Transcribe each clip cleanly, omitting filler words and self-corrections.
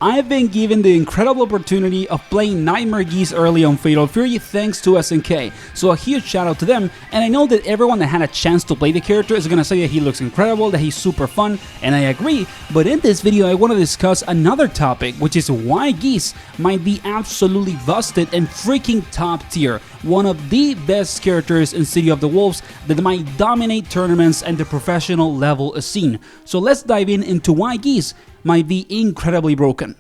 I've been given the incredible opportunity of playing Nightmare Geese early on Fatal Fury thanks to SNK, so a huge shout out to them, and I know that everyone that had a chance to play the character is gonna say that he looks incredible, that he's super fun, and I agree, but in this video I want to discuss another topic, which is why Geese might be absolutely busted and freaking top tier, one of the best characters in City of the Wolves that might dominate tournaments and the professional level scene. So let's dive into why Geese might be incredibly broken.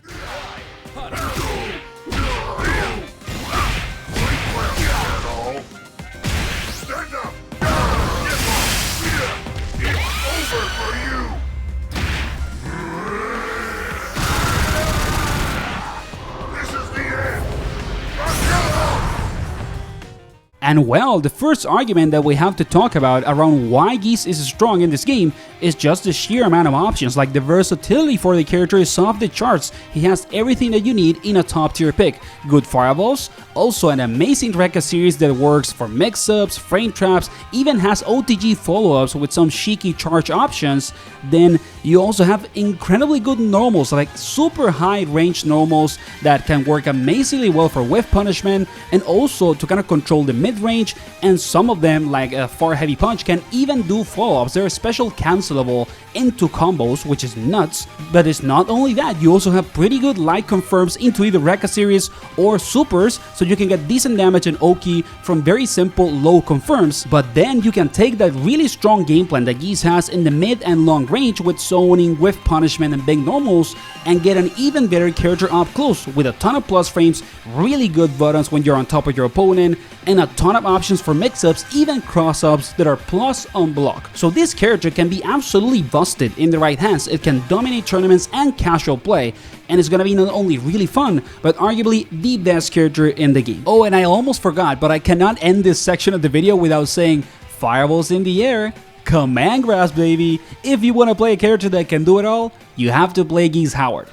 And well, the first argument that we have to talk about around why Geese is strong in this game is just the sheer amount of options. Like, the versatility for the character is off the charts. He has everything that you need in a top tier pick. Good fireballs, also an amazing Rekka series that works for mix-ups, frame traps, even has OTG follow-ups with some cheeky charge options. Then you also have incredibly good normals, like super high range normals that can work amazingly well for whiff punishment and also to kind of control the mid-range, and some of them, like a far heavy punch, can even do follow-ups. They're special cancelable into combos, which is nuts. But it's not only that, you also have pretty good light confirms into either Rekka series or supers, so you can get decent damage and Oki from very simple low confirms. But then you can take that really strong game plan that Geese has in the mid and long range with zoning, whiff punishment, and big normals, and get an even better character up close with a ton of plus frames, really good buttons when you're on top of your opponent, and a ton of options for mix-ups, even cross-ups that are plus on block. So this character can be absolutely busted in the right hands. It can dominate tournaments and casual play, and it's gonna be not only really fun, but arguably the best character in the game. Oh, and I almost forgot, but I cannot end this section of the video without saying fireballs in the air, command grabs, baby. If you want to play a character that can do it all, you have to play Geese Howard.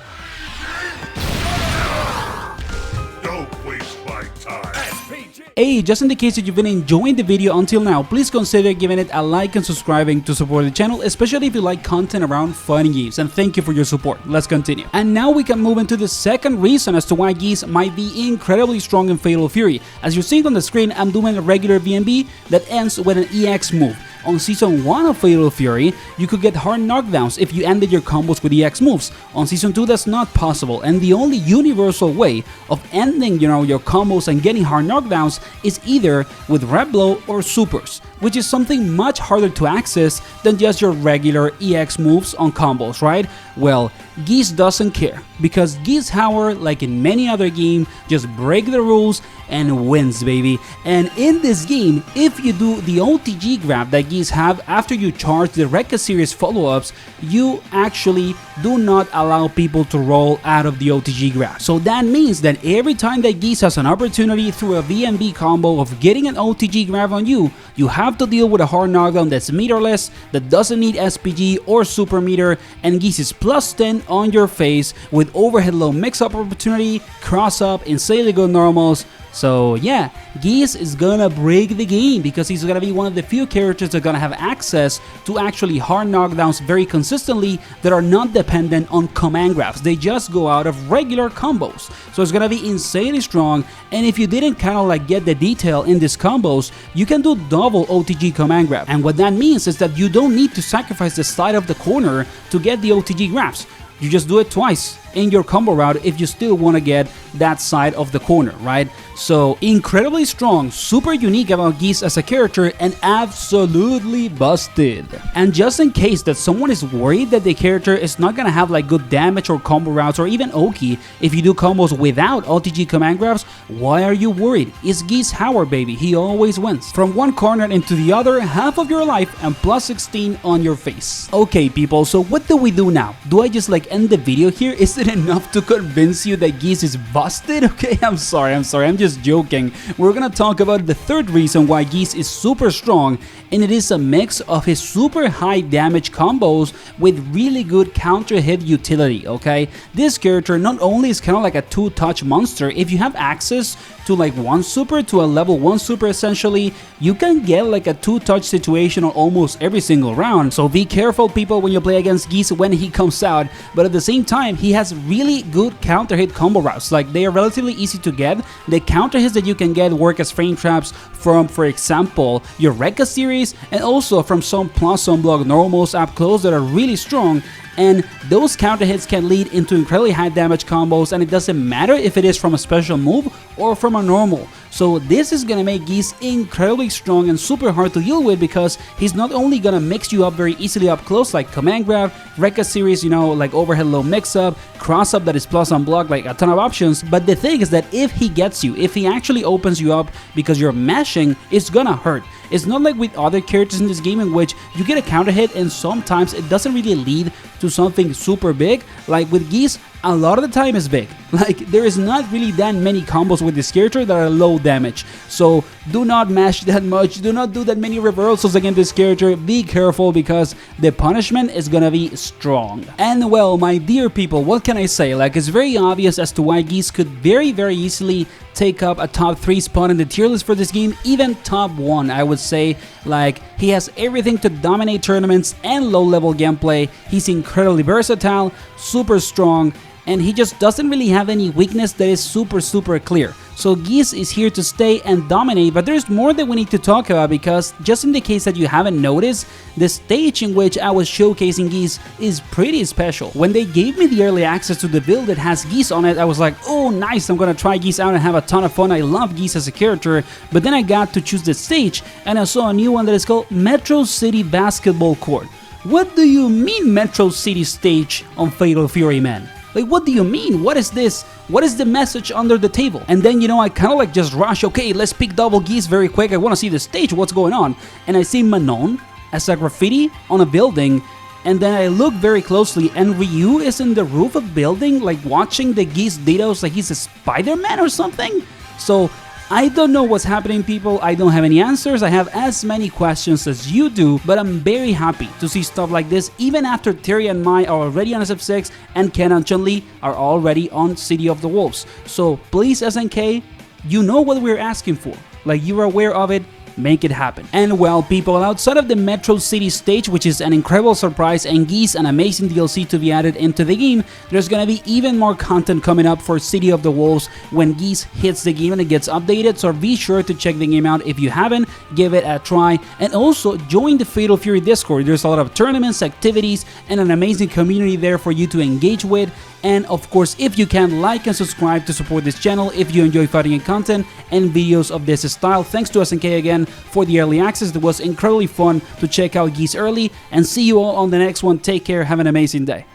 Hey, just in the case that you've been enjoying the video until now, please consider giving it a like and subscribing to support the channel, especially if you like content around fighting games, and thank you for your support. Let's continue. And now we can move into the second reason as to why Geese might be incredibly strong in Fatal Fury. As you're seeing on the screen, I'm doing a regular BNB that ends with an EX move. On Season 1 of Fatal Fury, you could get hard knockdowns if you ended your combos with EX moves. On Season 2, that's not possible, and the only universal way of ending, your combos and getting hard knockdowns is either with Red Blow or supers, which is something much harder to access than just your regular EX moves on combos, right? Well, Geese doesn't care, because Geese Howard, like in many other games, just break the rules and wins, baby. And in this game, if you do the OTG grab that Geese have after you charge the Rekka series follow-ups, you actually do not allow people to roll out of the OTG grab. So that means that every time that Geese has an opportunity through a VNB combo of getting an OTG grab on you, you have to deal with a hard knockdown that's meterless, that doesn't need SPG or super meter, and Geese is plus 10 on your face with overhead low mix-up opportunity, cross-up, insanely good normals. So yeah, Geese is gonna break the game because he's gonna be one of the few characters that are gonna have access to actually hard knockdowns very consistently that are not dependent on command grabs. They just go out of regular combos. So it's gonna be insanely strong, and if you didn't kind of like get the detail in these combos, you can do double OTG command grab. And what that means is that you don't need to sacrifice the side of the corner to get the OTG grabs. You just do it twice in your combo route if you still want to get that side of the corner, right? So incredibly strong, super unique about Geese as a character, and absolutely busted. And just in case that someone is worried that the character is not gonna have like good damage or combo routes or even Oki if you do combos without OTG command grabs, why are you worried? It's Geese Howard, baby. He always wins. From one corner into the other, half of your life and plus 16 on your face. Okay, people, so what do we do now? Do I just like end the video here? Is it enough to convince you that Geese is busted? Okay, I'm sorry, I'm just joking. We're gonna talk about the third reason why Geese is super strong, and it is a mix of his super high damage combos with really good counter hit utility, okay? This character not only is kind of like a two-touch monster, if you have access to like 1 super, to a level 1 super essentially, you can get like a 2-touch situation on almost every single round. So be careful people when you play against Geese when he comes out, but at the same time he has really good counter hit combo routes. Like they are relatively easy to get. The counter hits that you can get work as frame traps from, for example, your Rekka series, and also from some plus sunblock normals up close that are really strong. And those counter hits can lead into incredibly high damage combos, and it doesn't matter if it is from a special move or from a normal. So this is gonna make Geese incredibly strong and super hard to deal with, because he's not only gonna mix you up very easily up close like command grab, Rekka series, you know, like overhead low mix up, cross up that is plus on block, like a ton of options. But the thing is that if he gets you, if he actually opens you up because you're mashing, it's gonna hurt. It's not like with other characters in this game in which you get a counter hit and sometimes it doesn't really lead to something super big. Like with Geese, a lot of the time is big. Like there is not really that many combos with this character that are low damage. So do not mash that much, do not do that many reversals against this character. Be careful because the punishment is gonna be strong. And well, my dear people, what can I say? Like it's very obvious as to why Geese could very easily take up a top 3 spot in the tier list for this game, even top 1 I would say. Like he has everything to dominate tournaments and low level gameplay. He's incredibly versatile, super strong, and he just doesn't really have any weakness that is super clear. So Geese is here to stay and dominate, but there's more that we need to talk about, because just in the case that you haven't noticed, the stage in which I was showcasing Geese is pretty special. When they gave me the early access to the build that has Geese on it, I was like, oh nice, I'm gonna try Geese out and have a ton of fun. I love Geese as a character, but then I got to choose the stage and I saw a new one that is called Metro City Basketball Court. What do you mean Metro City stage on Fatal Fury, man? Like, what do you mean? What is this? What is the message under the table? And then, you know, I kind of like just rush, okay, let's pick double Geese very quick. I want to see the stage, what's going on? And I see Manon as a graffiti on a building. And then I look very closely and Ryu is in the roof of building, like watching the Geese Ditos like he's a Spider-Man or something. So I don't know what's happening, people. I don't have any answers. I have as many questions as you do, but I'm very happy to see stuff like this even after Terry and Mai are already on SF6 and Ken and Chun-Li are already on City of the Wolves. So please, SNK, you know what we're asking for. Like, you're aware of it. Make it happen. And well, people, outside of the Metro City stage, which is an incredible surprise, and Geese, an amazing DLC to be added into the game, there's gonna be even more content coming up for City of the Wolves when Geese hits the game and it gets updated. So be sure to check the game out if you haven't, give it a try, and also join the Fatal Fury Discord. There's a lot of tournaments, activities, and an amazing community there for you to engage with. And of course, if you can, like and subscribe to support this channel if you enjoy fighting and content and videos of this style. Thanks to SNK again for the early access. It was incredibly fun to check out Geese early, and see you all on the next one. Take care, have an amazing day.